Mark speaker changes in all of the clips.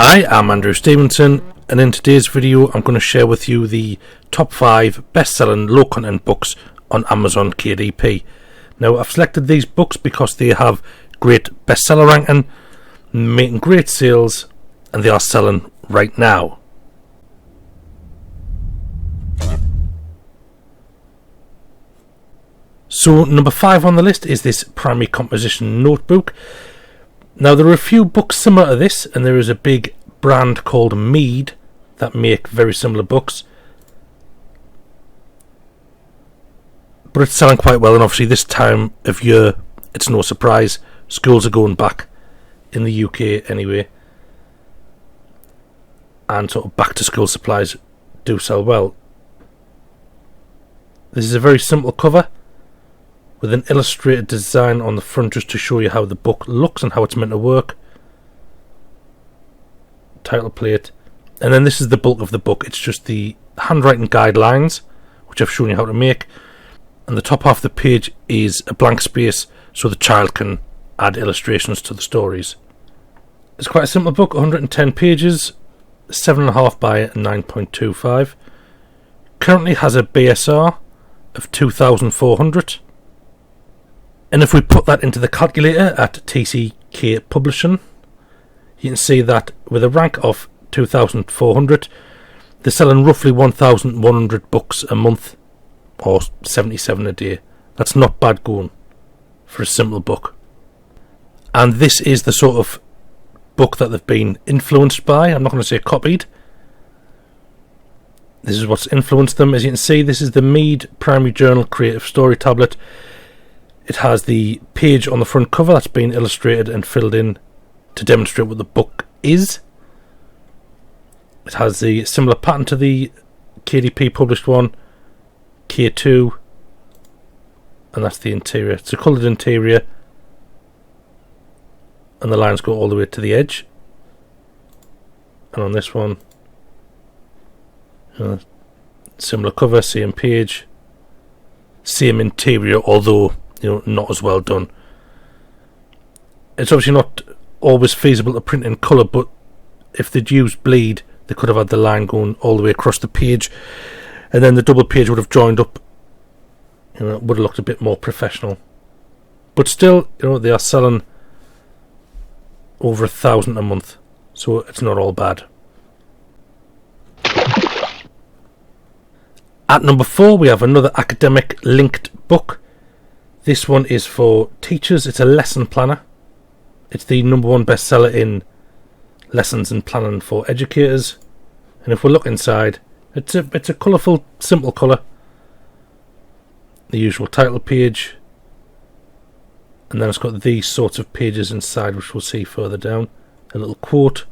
Speaker 1: Hi, I'm Andrew Stevenson, and in today's video I'm going to share with you the top 5 best-selling low-content books on Amazon KDP. Now, I've selected these books because they have great bestseller ranking, making great sales, and they are selling right now. So, number 5 on the list is this Primary Composition Notebook. Now, there are a few books similar to this, and there is a big brand called Mead that make very similar books. But it's selling quite well, and obviously this time of year, it's no surprise. Schools are going back in the UK anyway. And sort of back to school supplies do sell well. This is a very simple cover with an illustrated design on the front just to show you how the book looks and how it's meant to work. Title plate. And then this is the bulk of the book. It's just the handwriting guidelines, which I've shown you how to make. And the top half of the page is a blank space so the child can add illustrations to the stories. It's quite a simple book, 110 pages, 7.5 by 9.25. Currently has a BSR of 2,400. And if we put that into the calculator at TCK Publishing, you can see that with a rank of 2,400, they're selling roughly 1,100 books a month, or 77 a day. That's not bad going for a simple book. And this is the sort of book that they've been influenced by. I'm not going to say copied. This is what's influenced them. As you can see, this is the Mead Primary Journal Creative Story Tablet. It has the page on the front cover that's been illustrated and filled in to demonstrate what the book is. It has the similar pattern to the KDP published one, K2, and that's the interior. It's a coloured interior, and the lines go all the way to the edge. And on this one, similar cover, same page, same interior, although not as well done. It's obviously not always feasible to print in colour, but if they'd used bleed, they could have had the line going all the way across the page, and then the double page would have joined up. It would have looked a bit more professional. But still, they are selling over 1,000 a month, so it's not all bad. At number 4, we have another academic linked book. This one is for teachers. It's a lesson planner. It's the #1 bestseller in lessons and planning for educators. And if we look inside, it's a colourful, simple colour. The usual title page. And then it's got these sorts of pages inside, which we'll see further down. A little quote.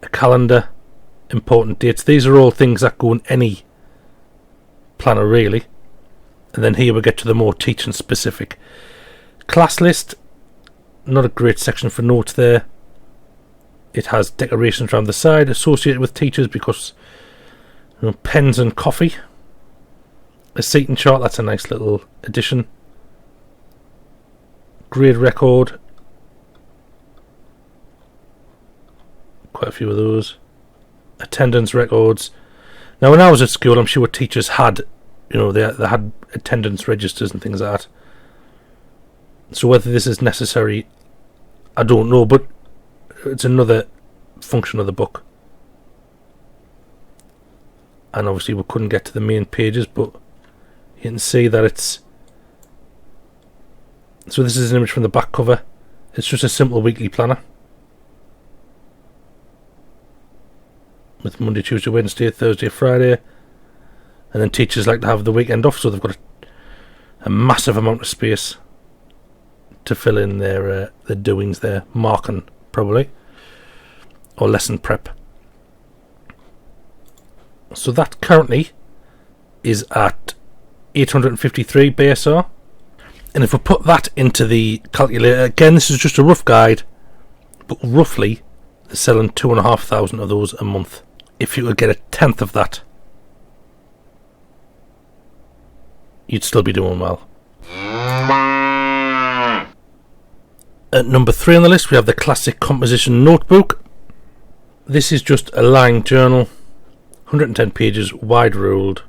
Speaker 1: A calendar. Important dates. These are all things that go in any planner, really. And then here we get to the more teaching specific. Class list. Not a great section for notes there. It has decorations around the side associated with teachers because pens and coffee. A seating chart, that's a nice little addition. Grade record. Quite a few of those. Attendance records. Now, when I was at school, I'm sure teachers had, they had attendance registers and things like that. So whether this is necessary, I don't know, but it's another function of the book. And obviously we couldn't get to the main pages, but you can see that it's... So this is an image from the back cover. It's just a simple weekly planner. With Monday, Tuesday, Wednesday, Thursday, Friday. And then teachers like to have the weekend off, so they've got a massive amount of space to fill in their doings there. Marking, probably. Or lesson prep. So that currently is at 853 BSR. And if we put that into the calculator, again, this is just a rough guide, but roughly they're selling 2,500 of those a month. If you could get a tenth of that, you'd still be doing well. At number 3 on the list, we have the Classic Composition Notebook. This is just a lined journal, 110 pages, wide ruled.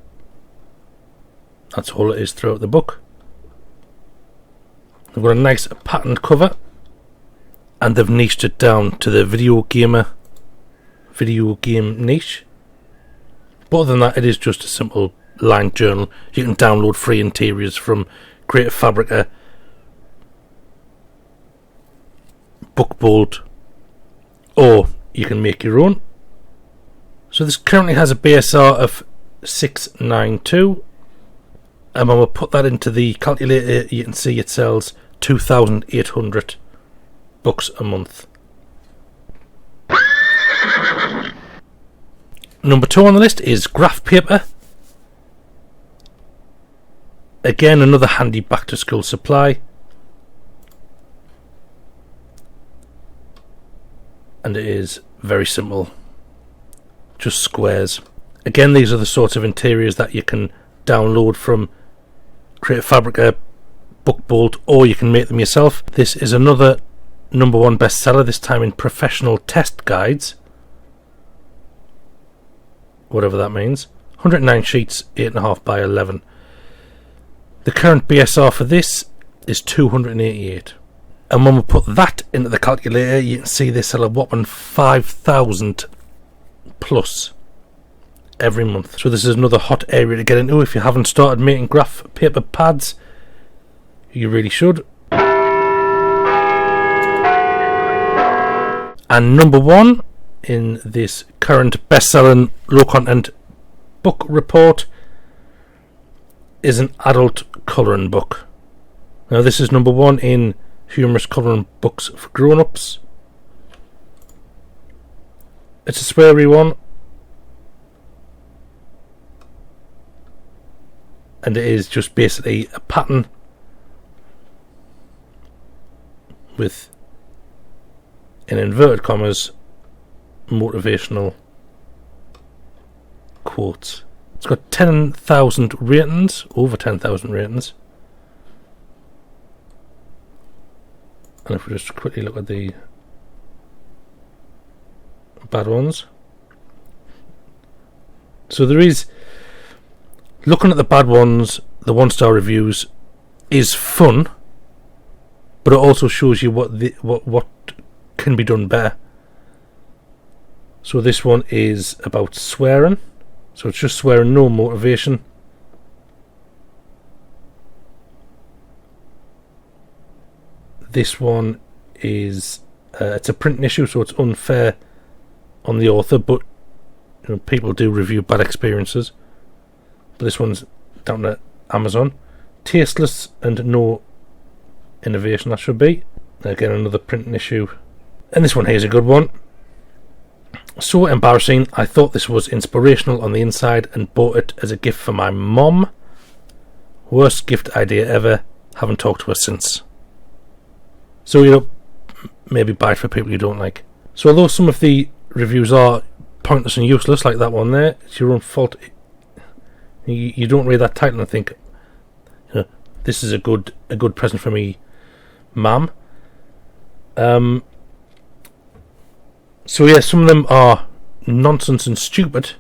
Speaker 1: That's all it is throughout the book. They've got a nice patterned cover, and they've niched it down to the video game niche. But other than that, it is just a simple lined journal. You can download free interiors from Creative Fabrica, Bookbolt, or you can make your own. So this currently has a BSR of 692, and when we put that into the calculator, you can see it sells 2,800 books a month. Number 2 on the list is graph paper. Again, another handy back to school supply. And it is very simple, just squares. Again, these are the sorts of interiors that you can download from Creative Fabrica, Bookbolt, or you can make them yourself. This is another number 1 bestseller, this time in professional test guides, whatever that means. 109 sheets, 8.5 by 11. The current BSR for this is 288. And when we put that into the calculator, you can see they sell a whopping 5,000 plus every month. So this is another hot area to get into. If you haven't started making graph paper pads, you really should. And number 1 in this current best-selling low-content book report is an adult colouring book. Now this is number 1 in humorous colouring books for grown-ups. It's a sweary one, and it is just basically a pattern with, in inverted commas, motivational quotes. It's got 10,000 ratings, over 10,000 ratings. And if we just quickly look at the bad ones. So there is, looking at the bad ones, the 1-star reviews is fun, but it also shows you what can be done better. So this one is about swearing. So it's just swearing, no motivation. This one is it's a print issue, so it's unfair on the author, but you know, people do review bad experiences. But this one's down to Amazon. Tasteless and no innovation, that should be. Again, another print issue. And this one here is a good one. So embarrassing, I thought this was inspirational on the inside and bought it as a gift for my mom. Worst gift idea ever. Haven't talked to her since. So, you know, maybe buy it for people you don't like. So although some of the reviews are pointless and useless, like that one there, it's your own fault. You don't read that title and think, you know, this is a good present for me, ma'am. So yeah, some of them are nonsense and stupid,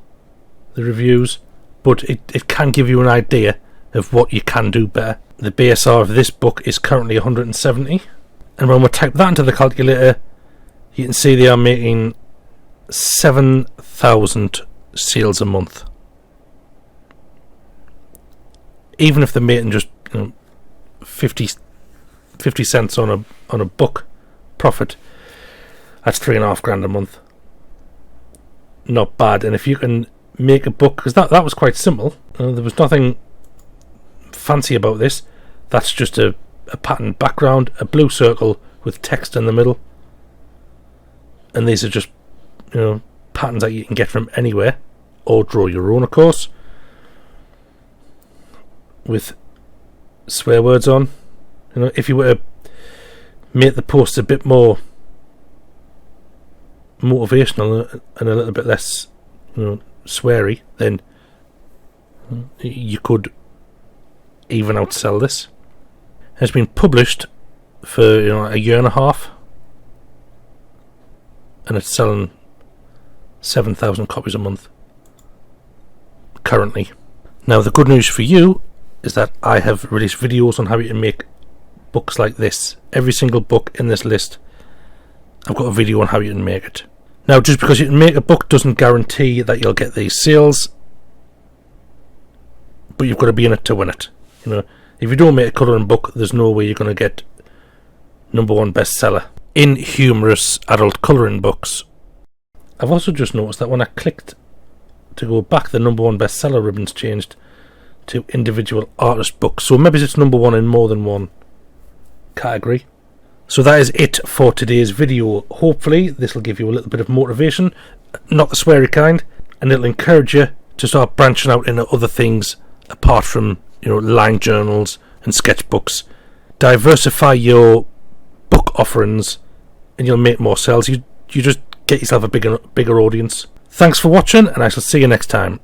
Speaker 1: the reviews, but it can give you an idea of what you can do better. The BSR of this book is currently 170, and when we type that into the calculator, you can see they are making 7,000 sales a month. Even if they're making just 50 cents on a book profit, that's $3,500 a month. Not bad. And if you can make a book, because that was quite simple, there was nothing fancy about this. That's just a patterned background, a blue circle with text in the middle, and these are just patterns that you can get from anywhere, or draw your own, of course, with swear words on. If you were to make the posts a bit more motivational and a little bit less sweary, then you could even outsell this. It's been published for a year and a half, and it's selling 7,000 copies a month currently. Now the good news for you is that I have released videos on how you can make books like this. Every single book in this list, I've got a video on how you can make it. Now, just because you can make a book doesn't guarantee that you'll get these sales, but you've got to be in it to win it. You know, if you don't make a colouring book, there's no way you're going to get #1 bestseller in humorous adult colouring books. I've also just noticed that when I clicked to go back, the #1 bestseller ribbon's changed to individual artist books, so maybe it's #1 in more than one category. So that is it for today's video. Hopefully this will give you a little bit of motivation, not the sweary kind, and it'll encourage you to start branching out into other things apart from, you know, line journals and sketchbooks. Diversify your book offerings and you'll make more sales. You just get yourself a bigger audience. Thanks for watching, and I shall see you next time.